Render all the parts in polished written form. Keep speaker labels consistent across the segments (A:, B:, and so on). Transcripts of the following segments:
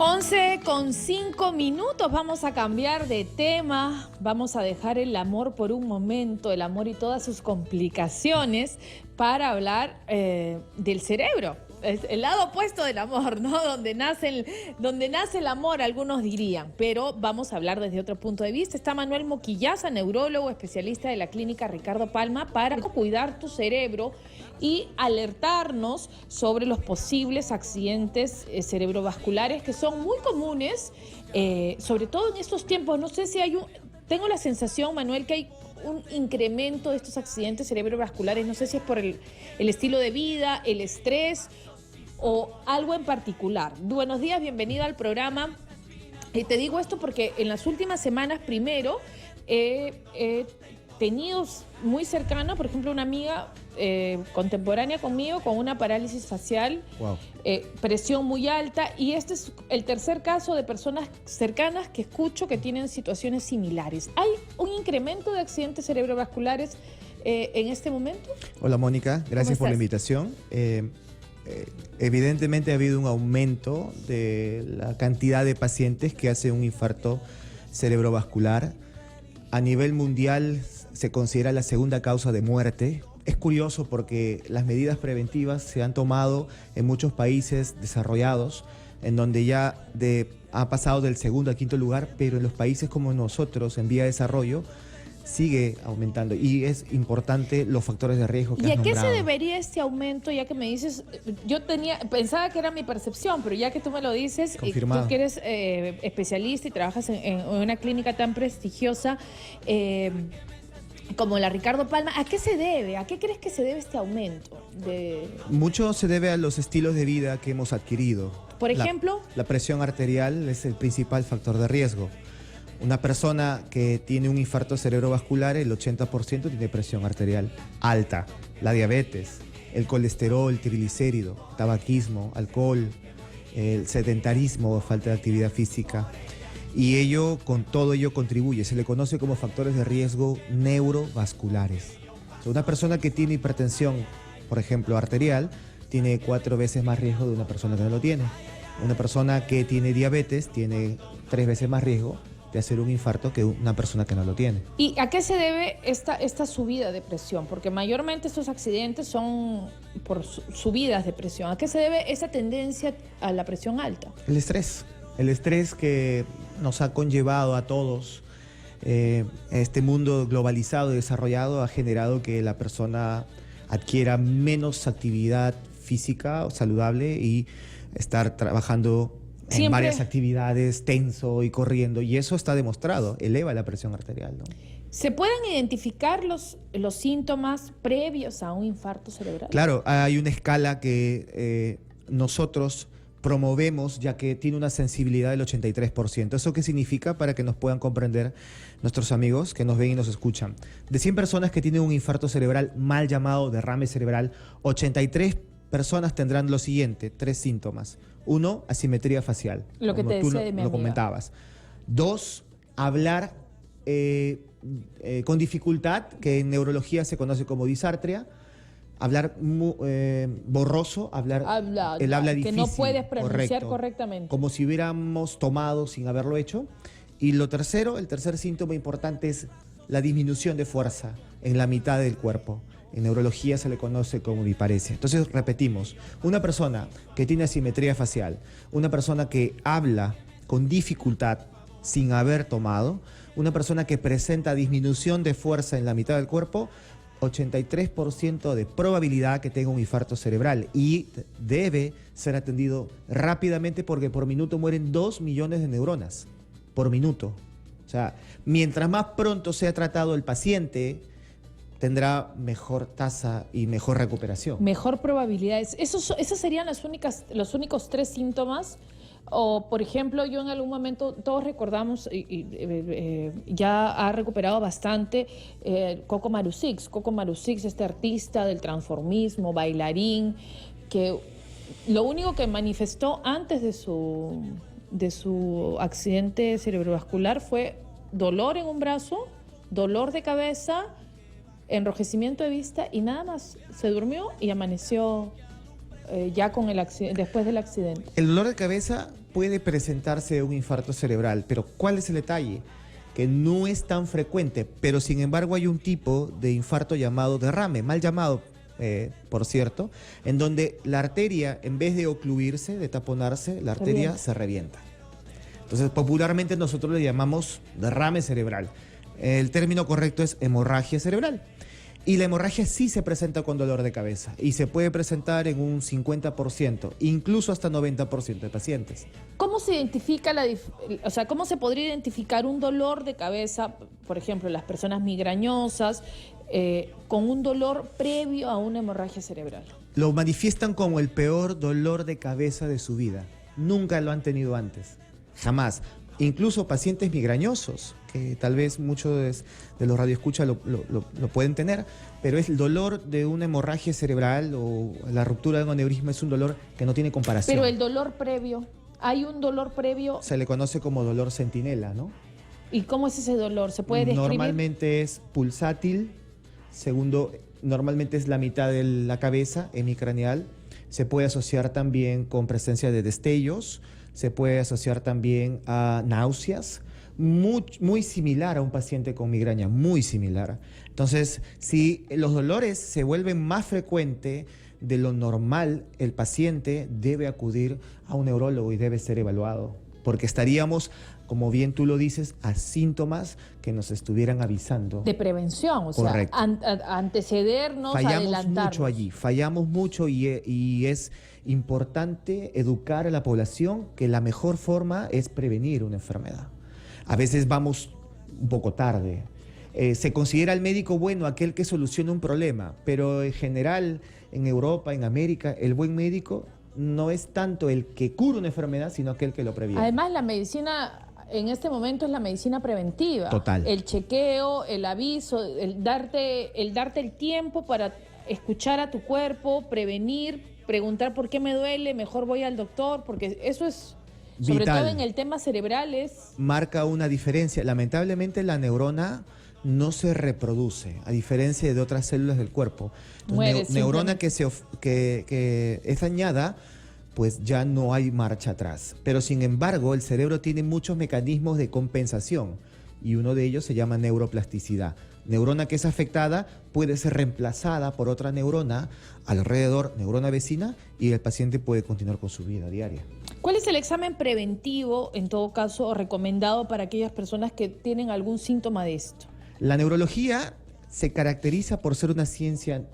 A: 11:05, vamos a cambiar de tema, vamos a dejar el amor por un momento, el amor y todas sus complicaciones, para hablar del cerebro. Es el lado opuesto del amor, ¿no? Donde nace el amor, algunos dirían, pero vamos a hablar desde otro punto de vista. Está Manuel Moquillaza, neurólogo, especialista de la clínica Ricardo Palma, para cuidar tu cerebro y alertarnos sobre los posibles accidentes cerebrovasculares que son muy comunes, sobre todo en estos tiempos. No sé si tengo la sensación, Manuel, que hay un incremento de estos accidentes cerebrovasculares. No sé si es por el estilo de vida, el estrés o algo en particular. Buenos días, bienvenido al programa. Te digo esto porque en las últimas semanas, primero, he tenido muy cercana, por ejemplo, una amiga contemporánea conmigo con una parálisis facial, wow, presión muy alta, y este es el tercer caso de personas cercanas que escucho que tienen situaciones similares. ¿Hay un incremento de accidentes cerebrovasculares en este momento?
B: Hola, Mónica, gracias por la invitación. Evidentemente ha habido un aumento de la cantidad de pacientes que hacen un infarto cerebrovascular. A nivel mundial se considera la segunda causa de muerte. Es curioso porque las medidas preventivas se han tomado en muchos países desarrollados, en donde ya ha pasado del segundo al quinto lugar, pero en los países como nosotros, en vía de desarrollo, sigue aumentando, y es importante los factores de riesgo que has nombrado.
A: ¿Y a qué se debería este aumento? Ya que me dices, pensaba que era mi percepción, pero ya que tú me lo dices, y tú que eres especialista y trabajas en una clínica tan prestigiosa como la Ricardo Palma, ¿a qué se debe? ¿A qué crees que se debe este aumento?
B: Mucho se debe a los estilos de vida que hemos adquirido.
A: Por ejemplo,
B: la presión arterial es el principal factor de riesgo. Una persona que tiene un infarto cerebrovascular, el 80% tiene presión arterial alta. La diabetes, el colesterol, el triglicérido, tabaquismo, alcohol, el sedentarismo, falta de actividad física. Y con todo ello contribuye. Se le conoce como factores de riesgo neurovasculares. Una persona que tiene hipertensión, por ejemplo, arterial, tiene 4 veces más riesgo de una persona que no lo tiene. Una persona que tiene diabetes tiene 3 veces más riesgo de hacer un infarto que una persona que no lo tiene.
A: ¿Y a qué se debe esta subida de presión? Porque mayormente estos accidentes son por subidas de presión. ¿A qué se debe esa tendencia a la presión alta?
B: El estrés que nos ha conllevado a todos, este mundo globalizado y desarrollado, ha generado que la persona adquiera menos actividad física o saludable y estar trabajando en varias actividades, tenso y corriendo, y eso está demostrado, eleva la presión arterial, ¿no?
A: ¿Se pueden identificar los síntomas previos a un infarto cerebral?
B: Claro, hay una escala que nosotros promovemos, ya que tiene una sensibilidad del 83%. ¿Eso qué significa? Para que nos puedan comprender nuestros amigos que nos ven y nos escuchan. De 100 personas que tienen un infarto cerebral, mal llamado derrame cerebral, 83 personas tendrán lo siguiente, 3 síntomas. 1, asimetría facial,
A: lo que te decía de mi amiga.
B: Lo comentabas. 2, hablar con dificultad, que en neurología se conoce como disartria. Hablar borroso, el habla difícil.
A: Que no puedes pronunciar correctamente.
B: Como si hubiéramos tomado sin haberlo hecho. Y el tercer síntoma importante es la disminución de fuerza en la mitad del cuerpo. En neurología se le conoce como disparesia. Entonces, repetimos, una persona que tiene asimetría facial, una persona que habla con dificultad sin haber tomado, una persona que presenta disminución de fuerza en la mitad del cuerpo, 83% de probabilidad que tenga un infarto cerebral, y debe ser atendido rápidamente porque por minuto mueren 2 millones de neuronas, por minuto. O sea, mientras más pronto sea tratado el paciente, tendrá mejor tasa y mejor recuperación.
A: Mejor probabilidades. ¿Esos serían los únicos 3 síntomas? O, por ejemplo, yo en algún momento, todos recordamos, ya ha recuperado bastante Coco Marusix. Coco Marusix, este artista del transformismo, bailarín, que lo único que manifestó antes de su accidente cerebrovascular fue dolor en un brazo, dolor de cabeza, enrojecimiento de vista y nada más. Se durmió y amaneció ya con después del accidente?
B: El dolor de cabeza puede presentarse de un infarto cerebral, pero ¿cuál es el detalle? Que no es tan frecuente, pero sin embargo hay un tipo de infarto llamado derrame, mal llamado, por cierto, en donde la arteria, en vez de ocluirse, de taponarse, la arteria se revienta. Entonces, popularmente nosotros le llamamos derrame cerebral. El término correcto es hemorragia cerebral. Y la hemorragia sí se presenta con dolor de cabeza y se puede presentar en un 50%, incluso hasta 90% de pacientes.
A: ¿Cómo se identifica cómo se podría identificar un dolor de cabeza, por ejemplo, las personas migrañosas, con un dolor previo a una hemorragia cerebral?
B: Lo manifiestan como el peor dolor de cabeza de su vida. Nunca lo han tenido antes, jamás. Incluso pacientes migrañosos, que tal vez muchos de los radioescuchas lo pueden tener, pero es el dolor de una hemorragia cerebral o la ruptura de un aneurisma, es un dolor que no tiene comparación.
A: Pero el dolor previo, ¿hay un dolor previo?
B: Se le conoce como dolor centinela, ¿no?
A: ¿Y cómo es ese dolor? ¿Se puede describir?
B: Normalmente es pulsátil, segundo, normalmente es la mitad de la cabeza, hemicraneal. Se puede asociar también con presencia de destellos, se puede asociar también a náuseas, muy similar a un paciente con migraña, muy similar. Entonces, si los dolores se vuelven más frecuentes de lo normal, el paciente debe acudir a un neurólogo y debe ser evaluado, porque estaríamos, como bien tú lo dices, a síntomas que nos estuvieran avisando.
A: De prevención, o
B: correcto,
A: sea, antecedernos, adelantarnos.
B: Fallamos mucho y es importante educar a la población que la mejor forma es prevenir una enfermedad. A veces vamos un poco tarde. Se considera el médico bueno aquel que soluciona un problema, pero en general, en Europa, en América, el buen médico no es tanto el que cura una enfermedad, sino aquel que lo previene.
A: Además, la medicina en este momento es la medicina preventiva.
B: Total.
A: El chequeo, el aviso, el darte el tiempo para escuchar a tu cuerpo, prevenir, preguntar por qué me duele, mejor voy al doctor, porque eso es, sobre
B: vital.
A: todo en el tema cerebral,
B: marca una diferencia. Lamentablemente la neurona no se reproduce, a diferencia de otras células del cuerpo. Entonces, neurona que es dañada, pues ya no hay marcha atrás. Pero sin embargo, el cerebro tiene muchos mecanismos de compensación y uno de ellos se llama neuroplasticidad. Neurona que es afectada puede ser reemplazada por otra neurona alrededor, neurona vecina, y el paciente puede continuar con su vida diaria.
A: ¿Cuál es el examen preventivo, en todo caso, recomendado para aquellas personas que tienen algún síntoma de esto?
B: La neurología se caracteriza por ser una ciencia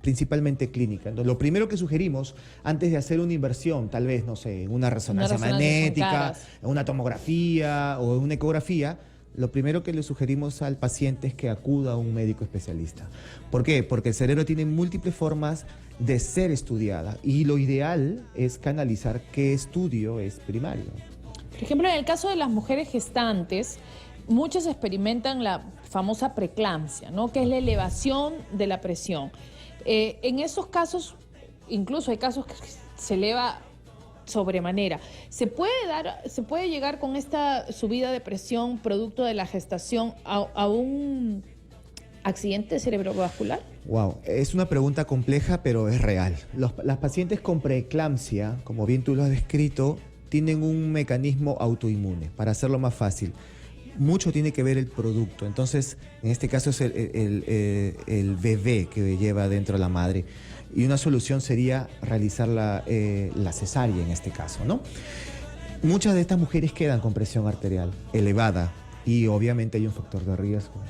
B: principalmente clínica. Entonces, lo primero que sugerimos antes de hacer una inversión, tal vez, no sé, en una resonancia magnética, en una tomografía o en una ecografía, lo primero que le sugerimos al paciente es que acuda a un médico especialista. ¿Por qué? Porque el cerebro tiene múltiples formas de ser estudiada y lo ideal es canalizar qué estudio es primario.
A: Por ejemplo, en el caso de las mujeres gestantes, muchas experimentan la famosa preeclampsia, ¿no? Que es la elevación de la presión. En esos casos, incluso hay casos que se eleva sobremanera. ¿Se puede llegar con esta subida de presión producto de la gestación a un accidente cerebrovascular?
B: Wow, es una pregunta compleja, pero es real. Las pacientes con preeclampsia, como bien tú lo has descrito, tienen un mecanismo autoinmune, para hacerlo más fácil. Mucho tiene que ver el producto. Entonces, en este caso es el bebé que lleva dentro la madre. Y una solución sería realizar la cesárea en este caso, ¿no? Muchas de estas mujeres quedan con presión arterial elevada y obviamente hay un factor de riesgo.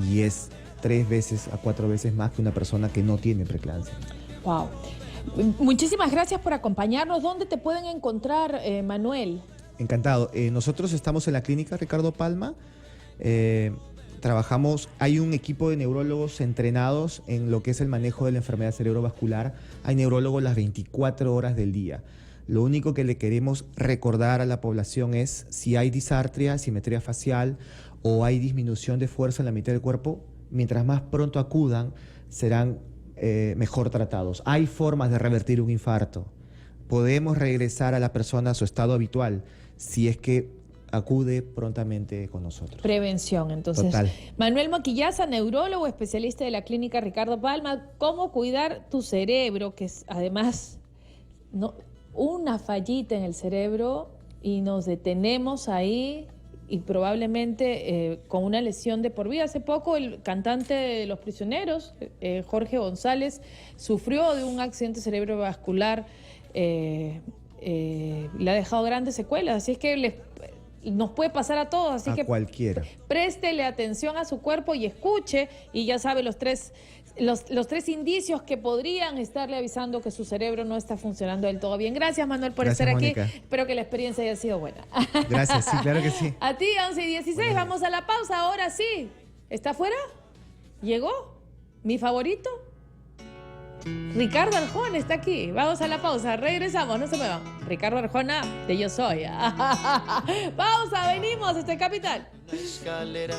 B: Y es 3 veces a 4 veces más que una persona que no tiene preeclampsia.
A: Wow. Muchísimas gracias por acompañarnos. ¿Dónde te pueden encontrar, Manuel?
B: Encantado. Nosotros estamos en la clínica Ricardo Palma. Trabajamos, hay un equipo de neurólogos entrenados en lo que es el manejo de la enfermedad cerebrovascular. Hay neurólogos las 24 horas del día. Lo único que le queremos recordar a la población es si hay disartria, simetría facial o hay disminución de fuerza en la mitad del cuerpo, mientras más pronto acudan, serán mejor tratados. Hay formas de revertir un infarto. Podemos regresar a la persona a su estado habitual si es que acude prontamente con nosotros.
A: Prevención, entonces.
B: Total.
A: Manuel Moquillaza, neurólogo, especialista de la clínica Ricardo Palma. ¿Cómo cuidar tu cerebro? Que es además una fallita en el cerebro y nos detenemos ahí y probablemente con una lesión de por vida. Hace poco el cantante de Los Prisioneros, Jorge González, sufrió de un accidente cerebrovascular. Le ha dejado grandes secuelas, así es que nos puede pasar a todos, así que
B: cualquiera.
A: Préstele atención a su cuerpo y escuche, y ya sabe los tres indicios que podrían estarle avisando que su cerebro no está funcionando del todo bien. Gracias, Manuel, por estar aquí.
B: Mónica.
A: Espero que la experiencia haya sido buena.
B: Gracias, sí, claro que sí.
A: A ti, 11:16, vamos a la pausa, ahora sí. ¿Está afuera? ¿Llegó? ¿Mi favorito? Ricardo Arjona está aquí. Vamos a la pausa. Regresamos, no se me van. Ricardo Arjona de Yo Soy. Pausa, venimos. Este es Capital.
C: La escalera